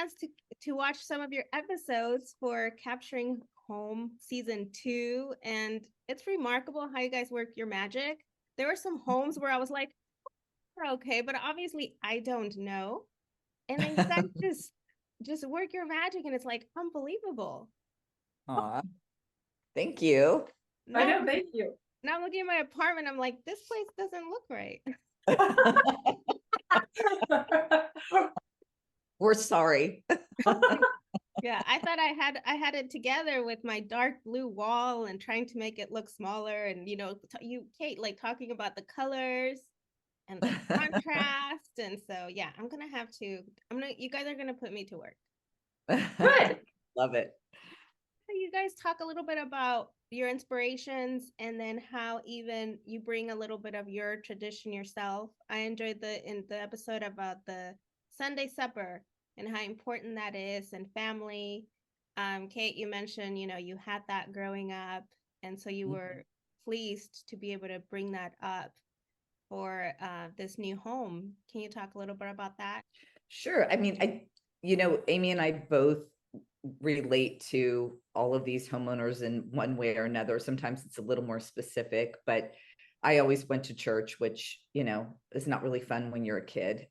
chance to watch some of your episodes for Capturing Home season 2, and it's remarkable how you guys work your magic. There were some homes where I was like, okay, but obviously I don't know. And then you guys just work your magic, and it's like unbelievable. Aw, thank you. I know, thank you. Now I'm looking at my apartment, I'm like, this place doesn't look right. We're sorry. Yeah, I thought I had it together with my dark blue wall and trying to make it look smaller, and you, Kate, like talking about the colors and the contrast. And so yeah, you guys are gonna put me to work. Good. Love it. You guys talk a little bit about your inspirations, and then how even you bring a little bit of your tradition yourself. I enjoyed in the episode about the Sunday supper and how important that is, and family. Kate, you mentioned, you had that growing up, and so you were pleased to be able to bring that up for this new home. Can you talk a little bit about that? Sure. I mean, Amy and I both relate to all of these homeowners in one way or another. Sometimes it's a little more specific, but I always went to church, which, is not really fun when you're a kid.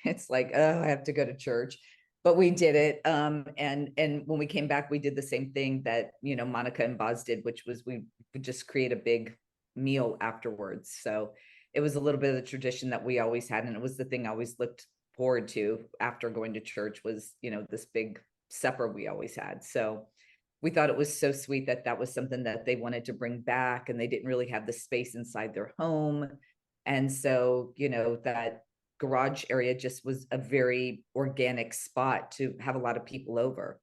It's like, oh, I have to go to church, but we did it. And when we came back, we did the same thing that, Monica and Boz did, which was we would just create a big meal afterwards. So it was a little bit of the tradition that we always had. And it was the thing I always looked forward to after going to church was, this big supper we always had. So we thought it was so sweet that that was something that they wanted to bring back, and they didn't really have the space inside their home. And so, that garage area just was a very organic spot to have a lot of people over.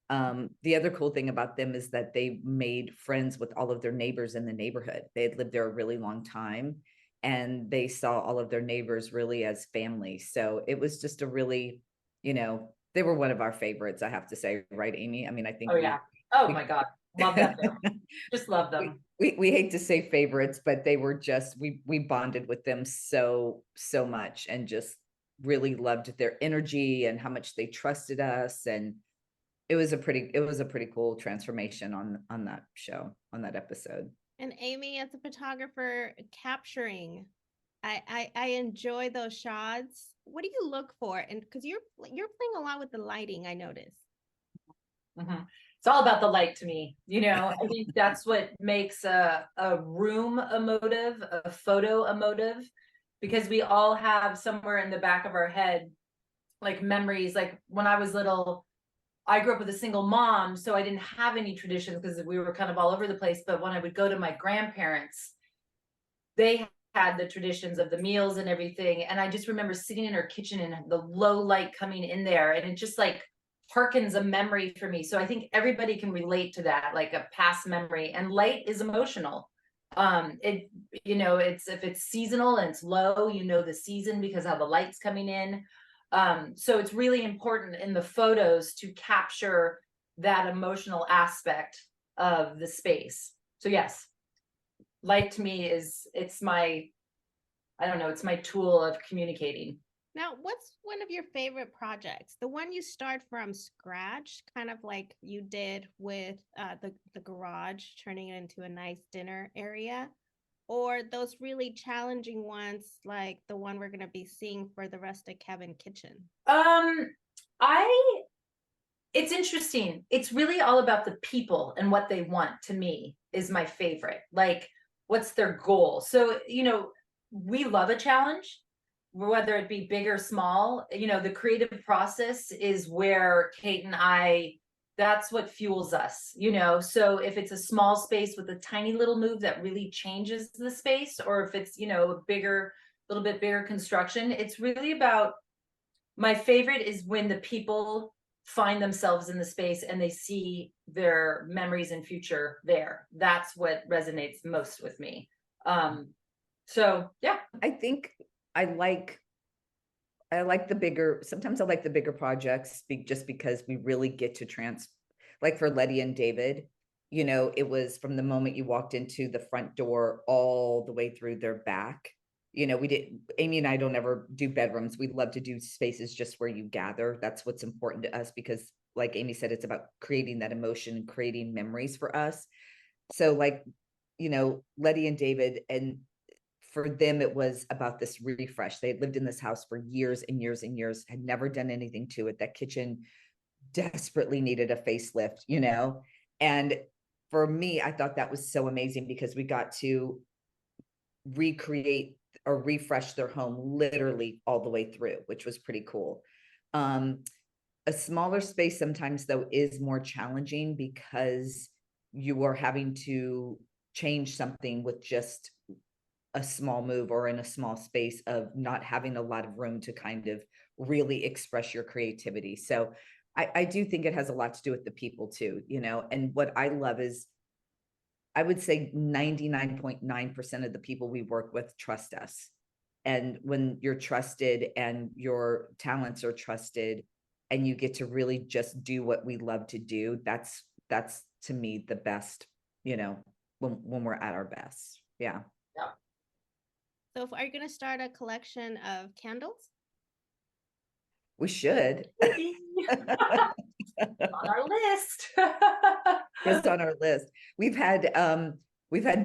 The other cool thing about them is that they made friends with all of their neighbors in the neighborhood. They had lived there a really long time, and they saw all of their neighbors really as family. So it was just a really, they were one of our favorites, I have to say, right, Amy? I mean, I think Oh yeah. Oh my God. Love that film. Just love them. We hate to say favorites, but they were just, we bonded with them so much, and just really loved their energy and how much they trusted us. And it was a pretty cool transformation on that show, on that episode. And Amy, as a photographer, capturing, I enjoy those shots. What do you look for? And because you're playing a lot with the lighting, I noticed. Mm-hmm. It's all about the light to me. I think that's what makes a room emotive, a photo emotive, because we all have somewhere in the back of our head, like memories. Like when I was little, I grew up with a single mom, so I didn't have any traditions because we were kind of all over the place. But when I would go to my grandparents, they had the traditions of the meals and everything. And I just remember sitting in her kitchen and the low light coming in there, and it just like harkens a memory for me. So I think everybody can relate to that, like a past memory. And light is emotional. It's if it's seasonal and it's low, the season because how the light's coming in. So it's really important in the photos to capture that emotional aspect of the space. So yes, light to me it's my tool of communicating. Now, what's one of your favorite projects? The one you start from scratch, kind of like you did with the garage, turning it into a nice dinner area, or those really challenging ones like the one we're going to be seeing for the rest of Kevin Kitchen? It's interesting. It's really all about the people and what they want. To me, is my favorite. Like, what's their goal? So, we love a challenge, whether it be big or small. The creative process is where Kate and I, that's what fuels us, so if it's a small space with a tiny little move that really changes the space, or if it's, a little bit bigger construction, it's really about, my favorite is when the people find themselves in the space and they see their memories and future there. That's what resonates most with me. So yeah, I think I like the bigger, sometimes I like the bigger projects just because we really get to like for Letty and David, it was from the moment you walked into the front door all the way through their back. Amy and I don't ever do bedrooms. We love to do spaces just where you gather. That's what's important to us, because like Amy said, it's about creating that emotion and creating memories for us. So like, Letty and David, and for them, it was about this refresh. They had lived in this house for years and years and years, had never done anything to it. That kitchen desperately needed a facelift, and for me, I thought that was so amazing because we got to recreate or refresh their home literally all the way through, which was pretty cool. A smaller space sometimes though is more challenging because you are having to change something with just a small move, or in a small space of not having a lot of room to kind of really express your creativity. So I do think it has a lot to do with the people too, and what I love is, I would say 99.9% of the people we work with trust us. And when you're trusted and your talents are trusted and you get to really just do what we love to do, that's to me the best, when we're at our best. Yeah. Yeah. So are you going to start a collection of candles? We should. On our list. It's on our list. We've had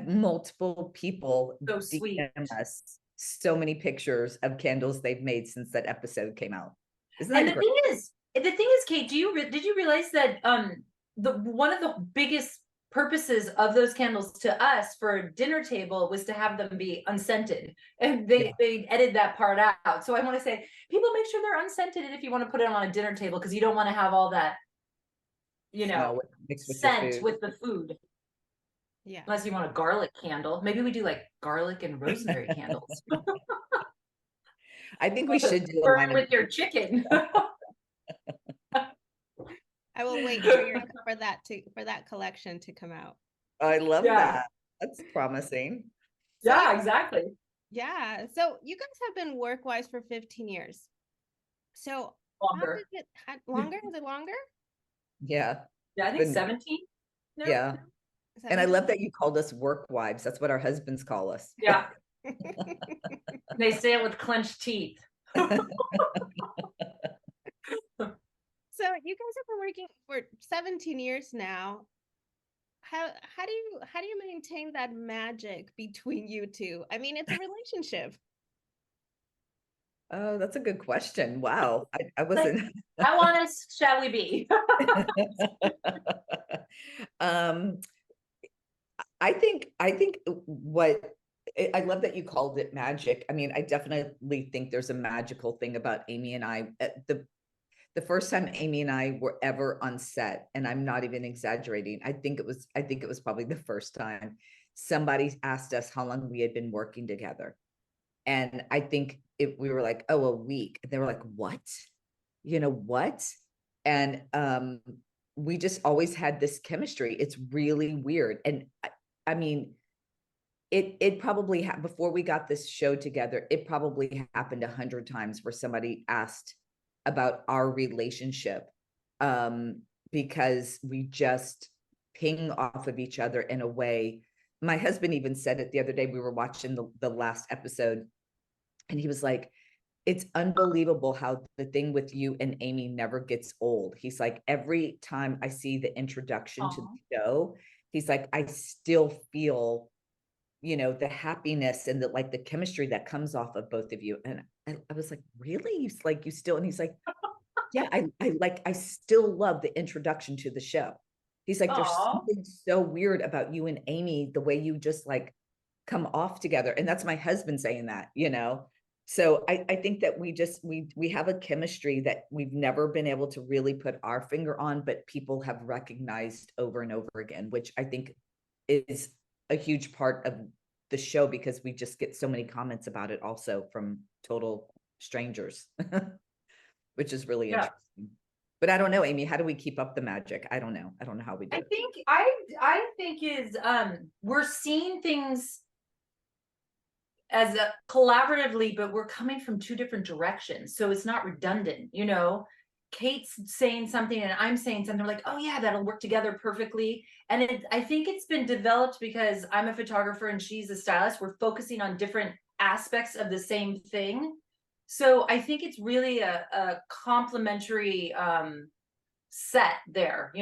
multiple people So sweet. DM us so many pictures of candles they've made since that episode came out. Isn't And that the great? thing is, Kate, did you realize that one of the biggest purposes of those candles to us for a dinner table was to have them be unscented, and they edited that part out. So I want to say, people, make sure they're unscented if you want to put them on a dinner table, because you don't want to have all that Mixed with scent with the food. Yeah. Unless you want a garlic candle. Maybe we do like garlic and rosemary candles. I think we should do a line with your chicken. I will wait for that collection to come out. I love that. That's promising. Yeah, exactly. Yeah. So you guys have been work-wise for 15 years. So Longer. Longer? Is it longer? Yeah. Yeah, I think 17. No? Yeah. And I love that you called us work wives. That's what our husbands call us. Yeah. They say it with clenched teeth. So you guys have been working for 17 years now. How do you maintain that magic between you two? I mean, it's a relationship. Oh, that's a good question. Wow. I wasn't. How honest shall we be? I think what I love that you called it magic. I mean, I definitely think there's a magical thing about Amy and I. The first time Amy and I were ever on set, and I'm not even exaggerating, I think it was probably the first time somebody asked us how long we had been working together. And I think we were like, oh, a week. And they were like, what? What? And we just always had this chemistry. It's really weird. And I mean, it probably before we got this show together, it probably happened 100 times where somebody asked about our relationship, because we just ping off of each other in a way. My husband even said it the other day. We were watching the last episode, and he was like, it's unbelievable how the thing with you and Amy never gets old. He's like, every time I see the introduction to the show, he's like, I still feel, the happiness and the chemistry that comes off of both of you. And I was like, really? He's like, you still? And he's like, yeah, I still love the introduction to the show. He's like, there's something so weird about you and Amy, the way you just come off together. And that's my husband saying that, So I think that we have a chemistry that we've never been able to really put our finger on, but people have recognized over and over again, which I think is a huge part of the show, because we just get so many comments about it also from total strangers, which is really interesting. But I don't know, Amy, how do we keep up the magic? I don't know how we do it. I think is we're seeing things as a collaboratively, but we're coming from two different directions, so it's not redundant. Kate's saying something and I'm saying something, like, oh yeah, that'll work together perfectly. And I think it's been developed because I'm a photographer and she's a stylist. We're focusing on different aspects of the same thing. So I think it's really a complementary set there,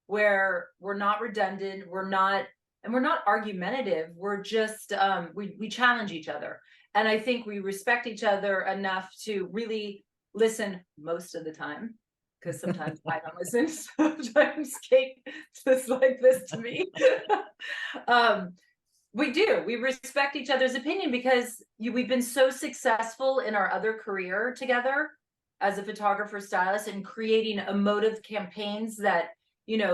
where we're not redundant, we're not argumentative. We're just we challenge each other. And I think we respect each other enough to really listen most of the time, because sometimes I don't listen. Sometimes Kate is like this to me. We respect each other's opinion because we've been so successful in our other career together as a photographer stylist and creating emotive campaigns that,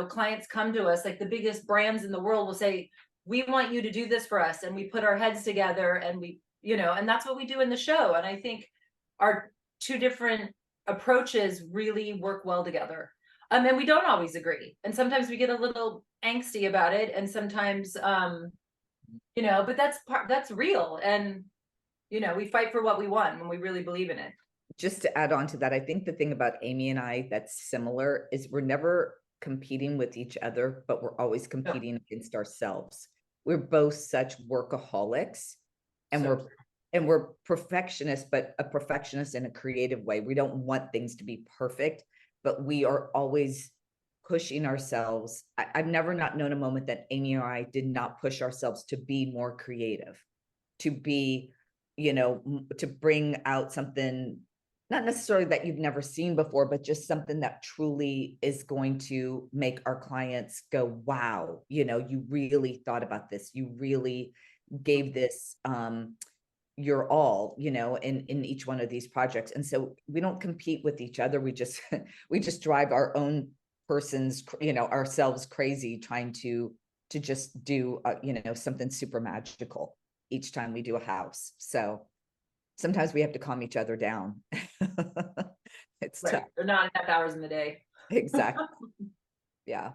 clients come to us, like the biggest brands in the world will say, we want you to do this for us. And we put our heads together and and that's what we do in the show. And I think our two different approaches really work well together. And we don't always agree. And sometimes we get a little angsty about it. And sometimes, but that's real. And, we fight for what we want when we really believe in it. Just to add on to that, I think the thing about Amy and I that's similar is we're never competing with each other, but we're always competing against ourselves. We're both such workaholics, and we're perfectionists, but a perfectionist in a creative way. We don't want things to be perfect, but we are always pushing ourselves. I've never not known a moment that Amy or I did not push ourselves to be more creative, to be, to bring out something, not necessarily that you've never seen before, but just something that truly is going to make our clients go, wow, you really thought about this. You really gave this your all, in each one of these projects. And so we don't compete with each other. We just drive our own person's, ourselves crazy trying to just do, something super magical each time we do a house. So sometimes we have to calm each other down. It's right. tough. They're not enough hours in the day. Exactly. Yeah.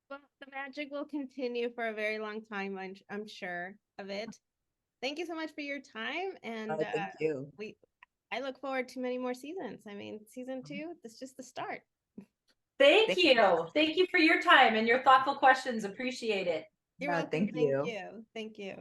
Well, the magic will continue for a very long time. I'm sure of it. Thank you so much for your time. And Thank you. I look forward to many more seasons. I mean, season 2, it's just the start. Thank you. Thank you for your time and your thoughtful questions. Appreciate it. You're welcome. Thank you. Thank you.